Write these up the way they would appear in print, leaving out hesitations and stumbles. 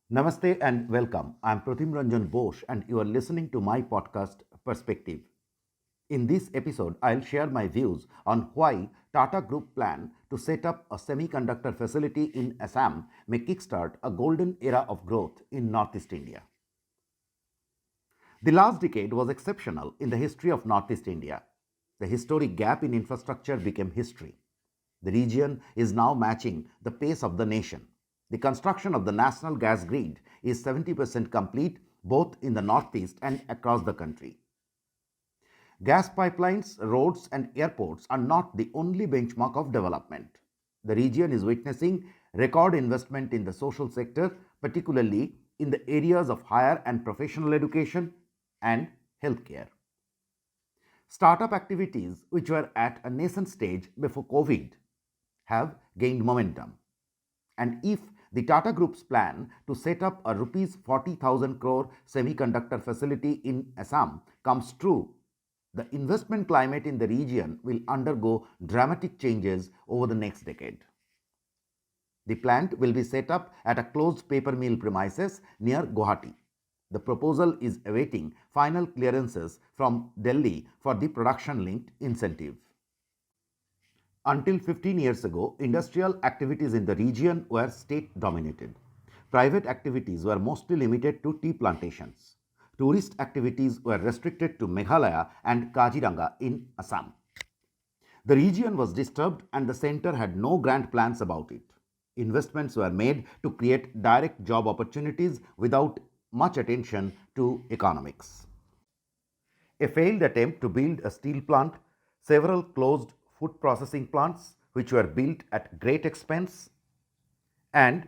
Namaste and welcome. I'm Pratim Ranjan Bose and you are listening to my podcast Perspective. In this episode, I'll share my views on why Tata Group plan to set up a semiconductor facility in Assam may kickstart a golden era of growth in Northeast India. The last decade was exceptional in the history of Northeast India. The historic gap in infrastructure became history. The region is now matching the pace of the nation. The construction of the national gas grid is 70% complete both in the northeast and across the country. Gas pipelines, roads, and airports are not the only benchmark of development. The region is witnessing record investment in the social sector, particularly in the areas of higher and professional education and healthcare. Startup activities, which were at a nascent stage before COVID, have gained momentum. And if the Tata Group's plan to set up a rupees 40,000 crore semiconductor facility in Assam comes true, the investment climate in the region will undergo dramatic changes over the next decade. The plant will be set up at a closed paper mill premises near Guwahati. The proposal is awaiting final clearances from Delhi for the production linked incentive. Until 15 years ago, industrial activities in the region were state dominated. Private activities were mostly limited to tea plantations. Tourist activities were restricted to Meghalaya and Kaziranga in Assam. The region was disturbed and the center had no grand plans about it. Investments were made to create direct job opportunities without much attention to economics. A failed attempt to build a steel plant, several closed food processing plants which were built at great expense, and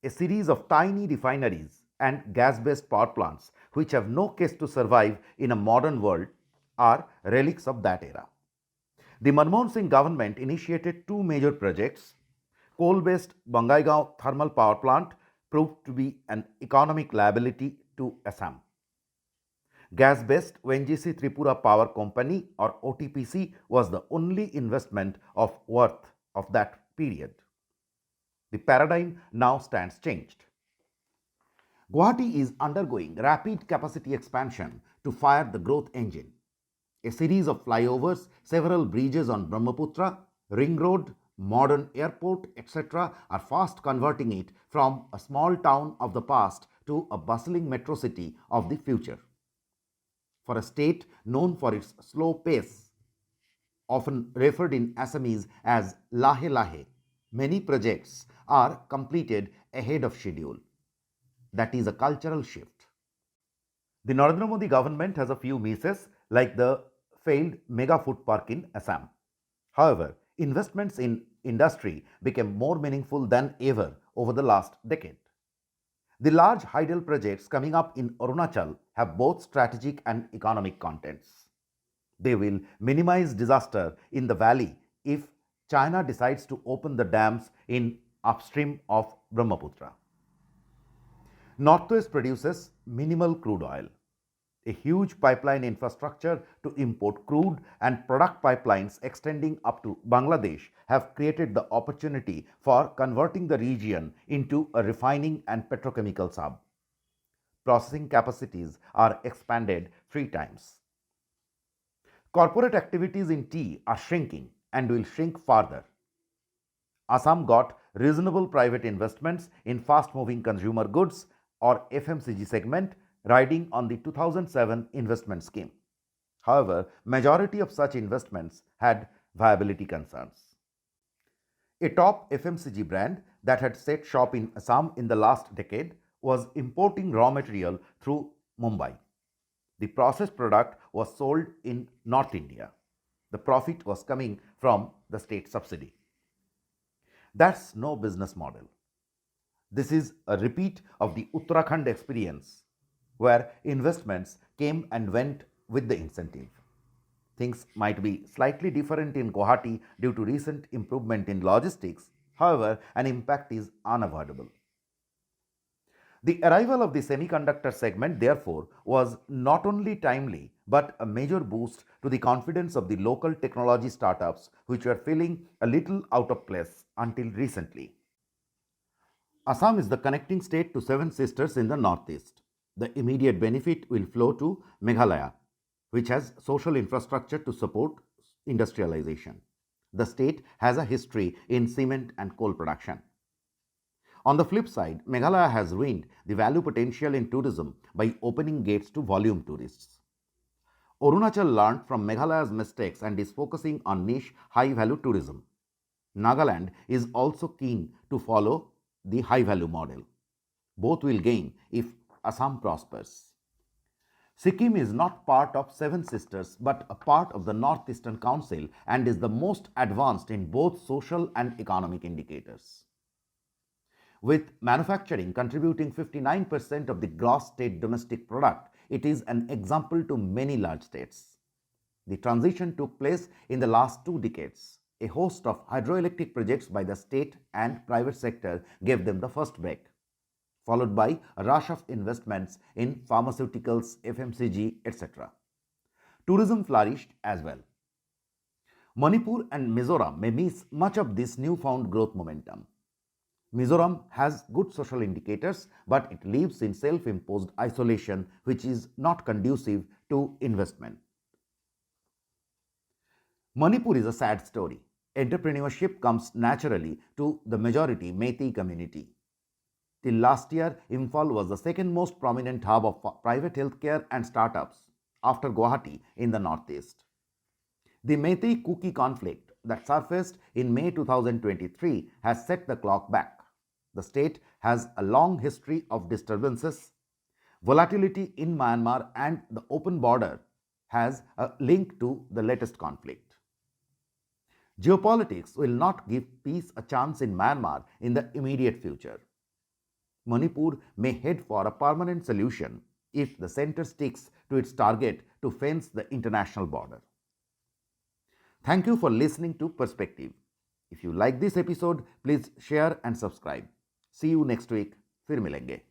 a series of tiny refineries and gas based power plants which have no case to survive in a modern world are relics of that era. The Manmohan Singh government initiated two major projects. Coal based Bangaigaon thermal power plant proved to be an economic liability to Assam. Gas based ONGC Tripura Power Company or OTPC was the only investment of worth of that period. The paradigm now stands changed. Guwahati is undergoing rapid capacity expansion to fire the growth engine. A series of flyovers, several bridges on Brahmaputra, ring road, modern airport, etc. are fast converting it from a small town of the past to a bustling metro city of the future. For a state known for its slow pace, often referred in Assamese as Lahe Lahe, many projects are completed ahead of schedule. That is a cultural shift. The Narendra Modi government has a few misses, like the failed mega food park in Assam. However, investments in industry became more meaningful than ever over the last decade. The large hydel projects coming up in Arunachal have both strategic and economic contents. They will minimize disaster in the valley if China decides to open the dams in upstream of Brahmaputra. Northwest produces minimal crude oil. A huge pipeline infrastructure to import crude and product pipelines extending up to Bangladesh have created the opportunity for converting the region into a refining and petrochemical hub. Processing capacities are expanded 3 times. Corporate activities in tea are shrinking and will shrink further. Assam got reasonable private investments in fast moving consumer goods or FMCG segment riding on the 2007 investment scheme. However, majority of such investments had viability concerns. A top FMCG brand that had set shop in Assam in the last decade was importing raw material through Mumbai. The processed product was sold in North India. The profit was coming from the state subsidy. That's no business model. This is a repeat of the Uttarakhand experience where investments came and went with the incentive. Things might be slightly different in Guwahati due to recent improvement in logistics. However, an impact is unavoidable. The arrival of the semiconductor segment, therefore, was not only timely but a major boost to the confidence of the local technology startups, which were feeling a little out of place until recently. Assam is the connecting state to seven sisters in the northeast. The immediate benefit will flow to Meghalaya, which has social infrastructure to support industrialization. The state has a history in cement and coal production. On the flip side, Meghalaya has ruined the value potential in tourism by opening gates to volume tourists. Arunachal learned from Meghalaya's mistakes and is focusing on niche high value tourism. Nagaland is also keen to follow the high value model. Both will gain if Assam prospers. Sikkim is not part of Seven Sisters but a part of the Northeastern Council and is the most advanced in both social and economic indicators. With manufacturing contributing 59% of the gross state domestic product, it is an example to many large states. The transition took place in the last 2 decades. A host of hydroelectric projects by the state and private sector gave them the first break, followed by a rush of investments in pharmaceuticals, FMCG, etc. Tourism flourished as well. Manipur and Mizoram may miss much of this newfound growth momentum. Mizoram has good social indicators, but it lives in self-imposed isolation, which is not conducive to investment. Manipur is a sad story. Entrepreneurship comes naturally to the majority Meitei community. Till last year, Imphal was the second most prominent hub of private healthcare and startups after Guwahati in the northeast. The Meitei Kuki conflict that surfaced in May 2023 has set the clock back. The state has a long history of disturbances. Volatility in Myanmar and the open border has a link to the latest conflict. Geopolitics will not give peace a chance in Myanmar in the immediate future. Manipur may head for a permanent solution if the center sticks to its target to fence the international border. Thank you for listening to Perspective. If you like this episode, please share and subscribe. See you next week. फिर मिलेंगे.